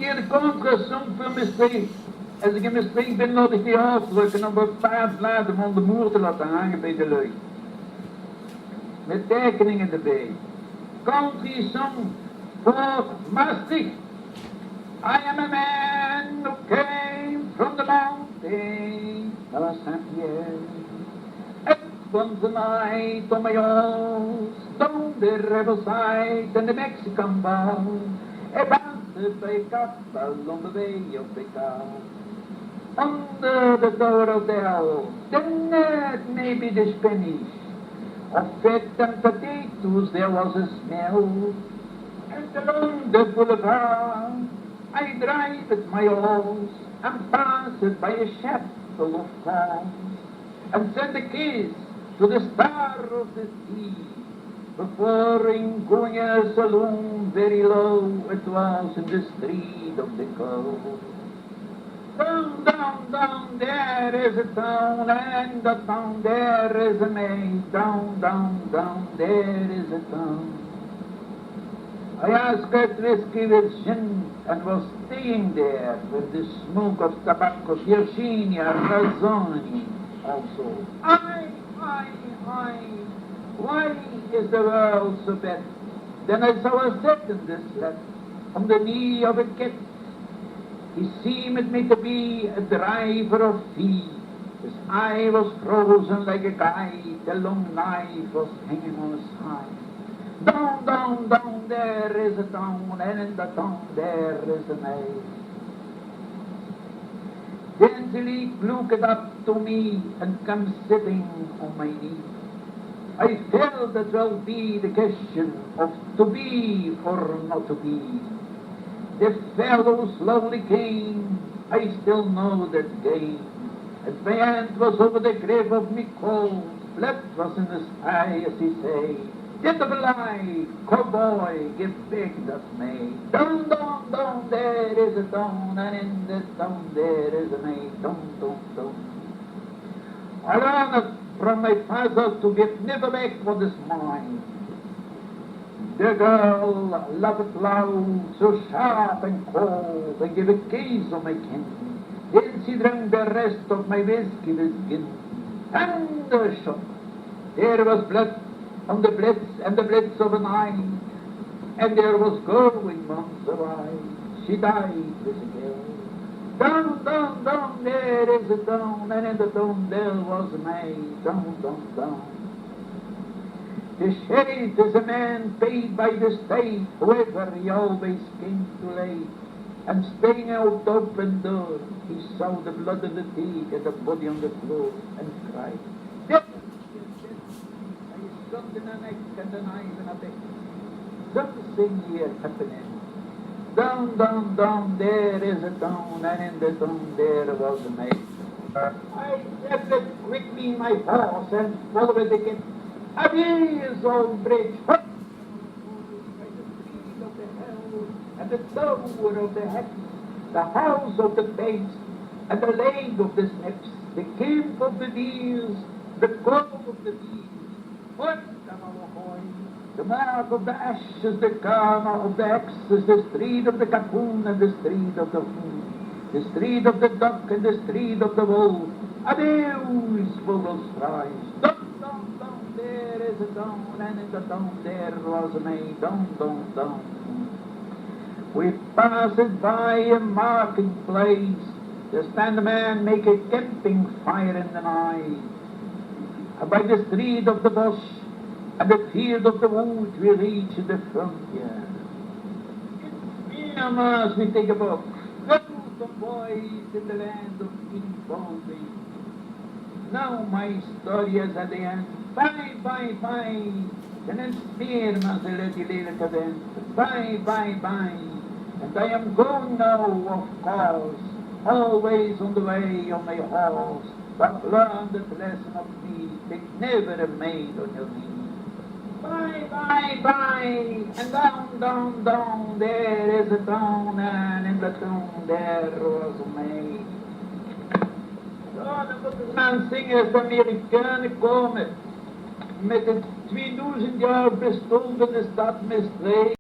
keer de contrasong voor Maastricht. Als ik in Maastricht ben, laat ik die afdrukken op een paar bladen om de moer te laten hangen bij de lui. Met tekeningen erbij. Country song voor Maastricht. I am a man who came from the mountains of Saint-Pierre. Up on the night on my horse, down the riverside and the Mexican bar, about by Castle on the way of the car. Under the door of the house, then maybe the Spanish. Of fat and potatoes there was a smell, and along the boulevard I drive at my horse and pass it by a shop full of cars, and send a kiss to the star of the sea. Before in going a saloon very low, it was in the street of the coast. Down, down, down, there is a town, and the town there is a maid. Down, down, down, there is a town. I asked at whiskey with gin, and was staying there with the smoke of tobacco, Virginia, Mazzoni also. I, why is the world so bad? Then I saw a second this lad, on the knee of a cat. He seemed me to be a driver of feet. His eye was frozen like a guide, a long knife was hanging on his side. Down, down, down, there is a town, and in the town there is a maid. Then the leaf looked up to me and come sitting on my knee. I felt that will be the question of to be or not to be. The fellow slowly came, I still know that game. At my hand was over the grave of me cold, blood was in his eye as he say, "Dead of a lie, cowboy, give back that maid." Down, down, down, there is a town, and in the town there is a maid. Down, down, down. I learned from my father to give never back what is mine. The girl laughed loud, so sharp and cold, I gave a gaze on my kin. Then she drank the rest of my whiskey with gin. Thunderstruck, there was blood on the blades and the blades of an eye, and there was going months away. She died with a girl. Down, down, down, there is a town, and in the town there was a maid. Down, down, down. The sheriff is a man paid by the state, however he always came too late. And staying out the open door, he saw the blood of the pig and the body on the floor, and cried, "Death! I shot in the neck and a knife in a back." Something here happening. Down, down, down, there is a town, and in the town there was a maid. I saddled quickly my horse and followed the king. Adieu, old bridge, by the street of the hell, and the tower of the hex, the house of the base, and the leg of the steps, the camp of the deers, the cove of the bees. What the mark of the ash is the karma of the axe, is the street of the capon and the street of the fool, the street of the duck and the street of the wolf. Adieu, Vogel's fries. Down, down, down, there is a town, and in the town there was a maid. Down, down, down. We passed by a market place. There stand a man make a camping fire in the night. And by the street of the bush and the field of the wood we reach the frontier. Here, Mars, we take a book. Go, the boys in the land of King Baldwin. Now my story is at the end. Bye, bye, bye. En een speerman die lelijke wind. Bye, bye, bye. And I am going now, of course, always on the way on my horse, but learn the lesson of me, take never a maid on your knee. Bye, bye, bye, and down, down, down, there is a town, and in the town there was a maid. Ja, dan moeten we gaan zingen als de Amerikanen komen met een 2000 jaar bestondene stad Maastricht.